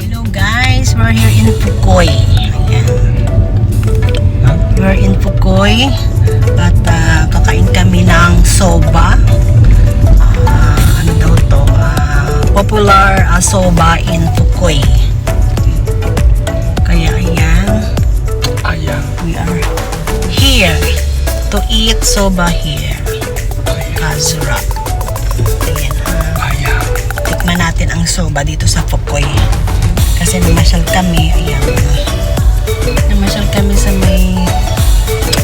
Hello guys, we're here in Pukoy. Ayan. We're in Pukoy at kakain kami ng soba. Ano daw to? Popular soba in Pukoy. Kaya ayan. We are here to eat soba here. Kazura. Ayan. Tikman natin ang soba dito sa Pukoy. Kasi namasyal kami. Ayan. Namasyal kami sa may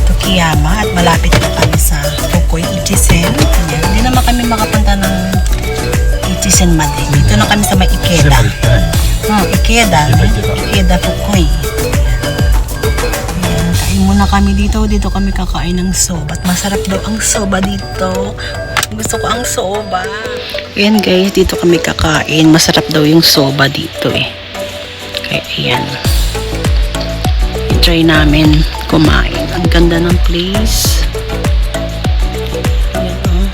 Tokiyama at malapit na kami sa Pukoy, Ichisen. Ayan. Hindi naman kami makapunta ng Ichisen Madi. Dito na kami sa may Ikeda. Ikeda Pukoy. Kain muna kami dito. Dito kami kakain ng soba. At masarap daw ang soba dito. Gusto ko ang soba. Ayan guys, dito kami kakain. Masarap daw yung soba dito eh. Kaya ayan. I-try namin kumain. Ang ganda ng place. Ayan oh.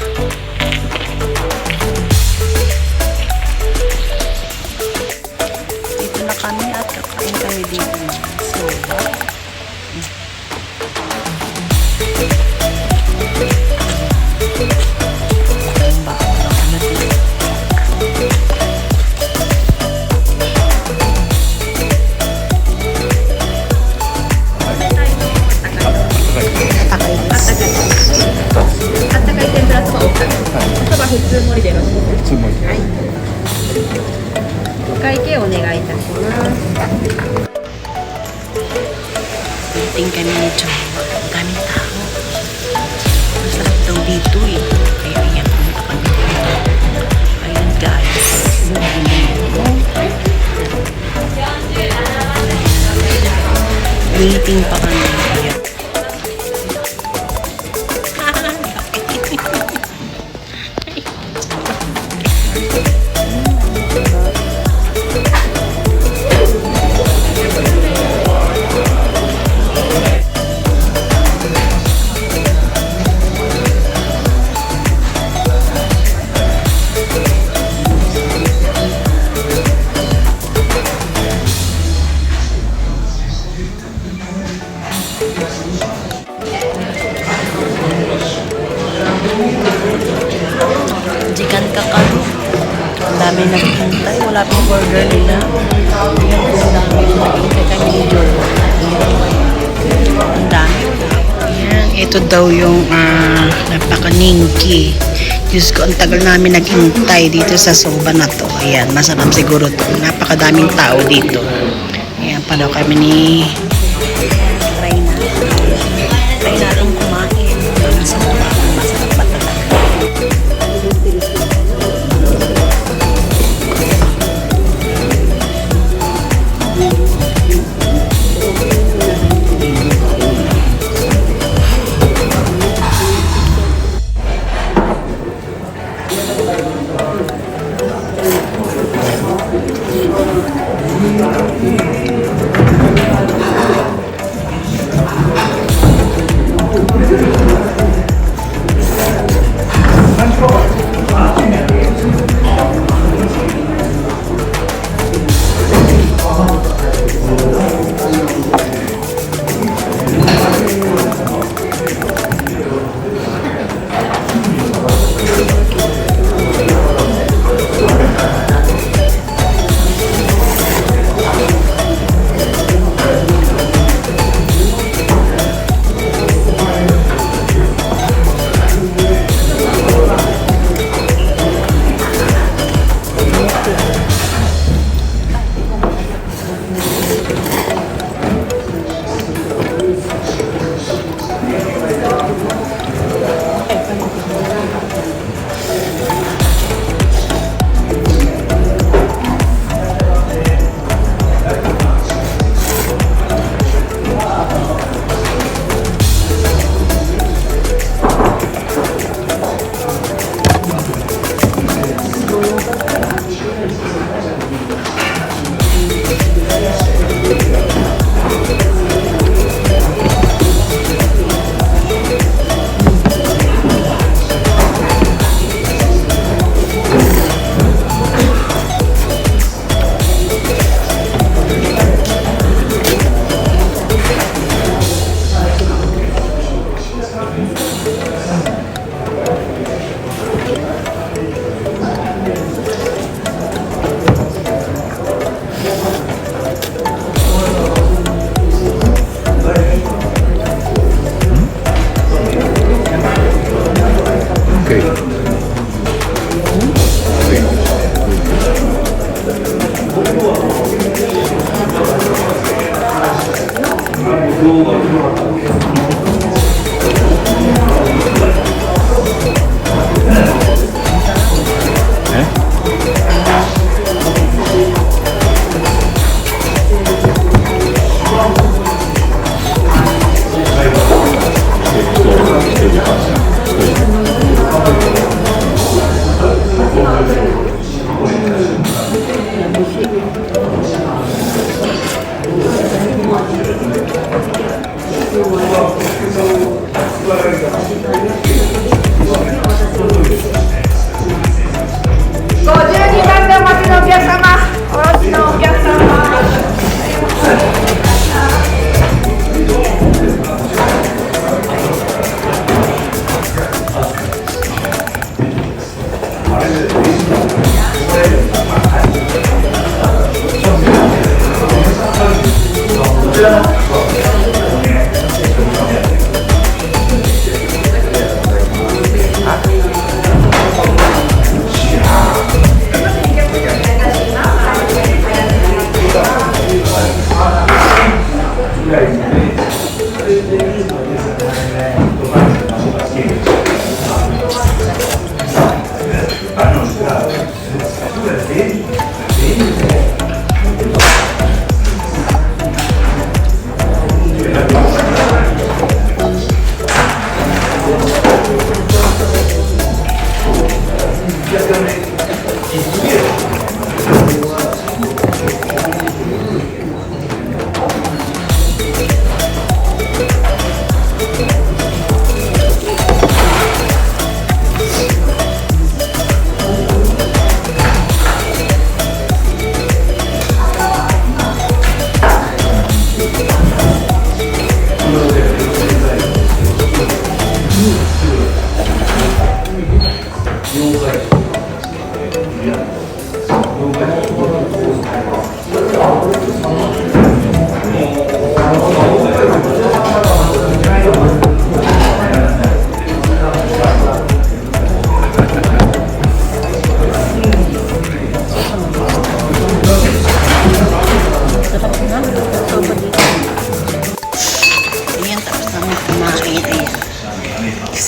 Dito na kami at kakain kami dito ng soba. Waiting kami ni Jowa. Ang daming tao. Masarap daw dito eh. Kaya ayan, pumunta kami dito. Ayan guys. Waiting pa kami. Ayan. Jikan Kakaru. Ang dami naghihintay. Wala pang burger nila. Ayan, ang dami naghihintay kami ni Jowa. Ang dami. Ayan, ito daw yung napaka-ningki. Diyos ko, ang tagal namin naghintay dito sa soba na to. Ayan, masarap siguro to. Napakadaming tao dito. Ayan, pa daw kami ni Reyna. Try natin kumain. Masarap pa talaga.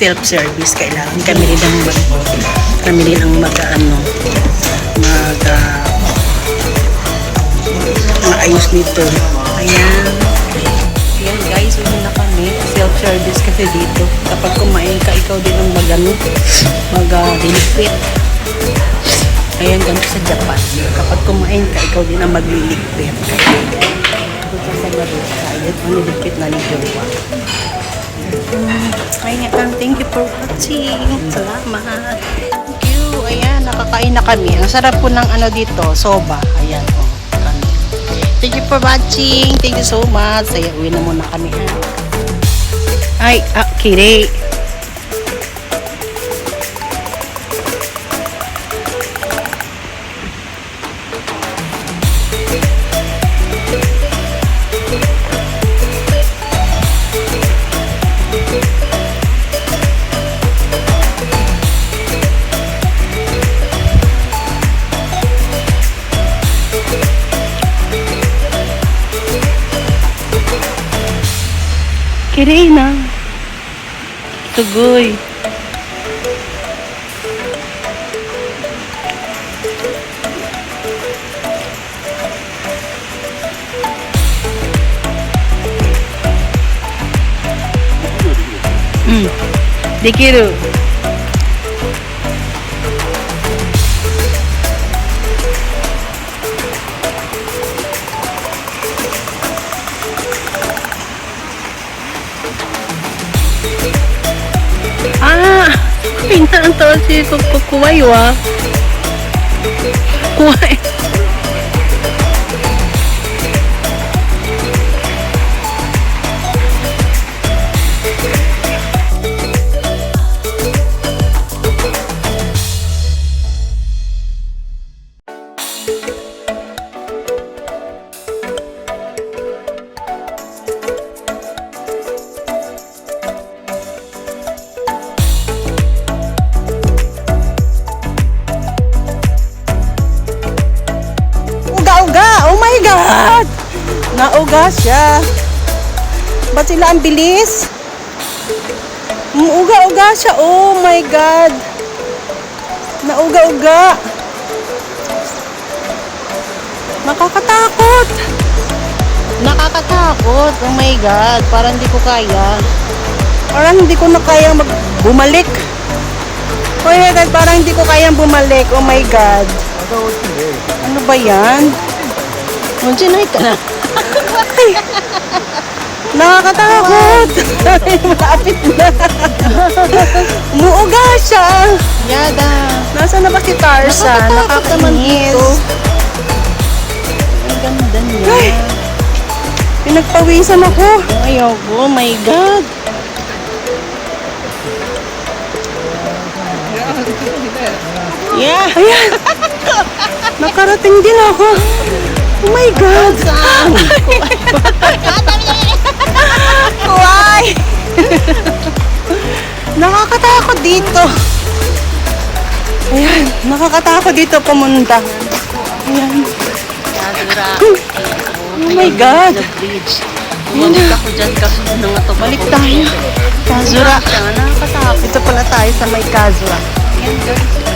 Self-service, kailangan kami rin ang maayos nito. Ayan guys, uwi na kami. Self-service kasi dito, kapag kumain ka, ikaw din ang mag-liligpit. Ayan, ganito sa Japan, kapag kumain ka, ikaw din ang magliligpit. Ito sa Marusa, ayan, maniligpit na ni Jowa. Ayan, thank you for watching. Salamat. Thank you. Ayan, nakakain na kami. Ang sarap po ng dito, soba. Ayan, oh. Thank you for watching. Thank you so much. Ayan, uwi na muna kami, ha. Ay, kiri. Kiri na. Tugoy. Dekiru. Pinaan to si kukuway wa. Kuway. Oh my God! Nauga siya. Ba't sila ang bilis? Uga-uga siya. Oh my God. Nauga-uga. Nakakatakot. Nakakatakot. Oh my God. Parang hindi ko kaya. Parang hindi ko na kaya bumalik. Oh my God. Parang hindi ko kayang bumalik. Oh my God. Ano ba yan? Nandiyan ka na. Nakakatakot. Malapit na. Umuuga siya. Yada. Nasaan na ba si Tarzan? Nakakatakot naman dito. Ang ganda niya. Ay, pinagpawisan ako. Ayoko. Oh my God. Yeah. Ayan. Nakarating din ako. Oh my God. Why? Nakakatakot dito. Ayan. Nakakatakot dito pumunta. Ayan. Oh my God. Bumalik ako dyan kasi nung ito. Balik tayo. Kazura. Nakakatakot. Ito pala tayo sa may Kazura. Yan guys.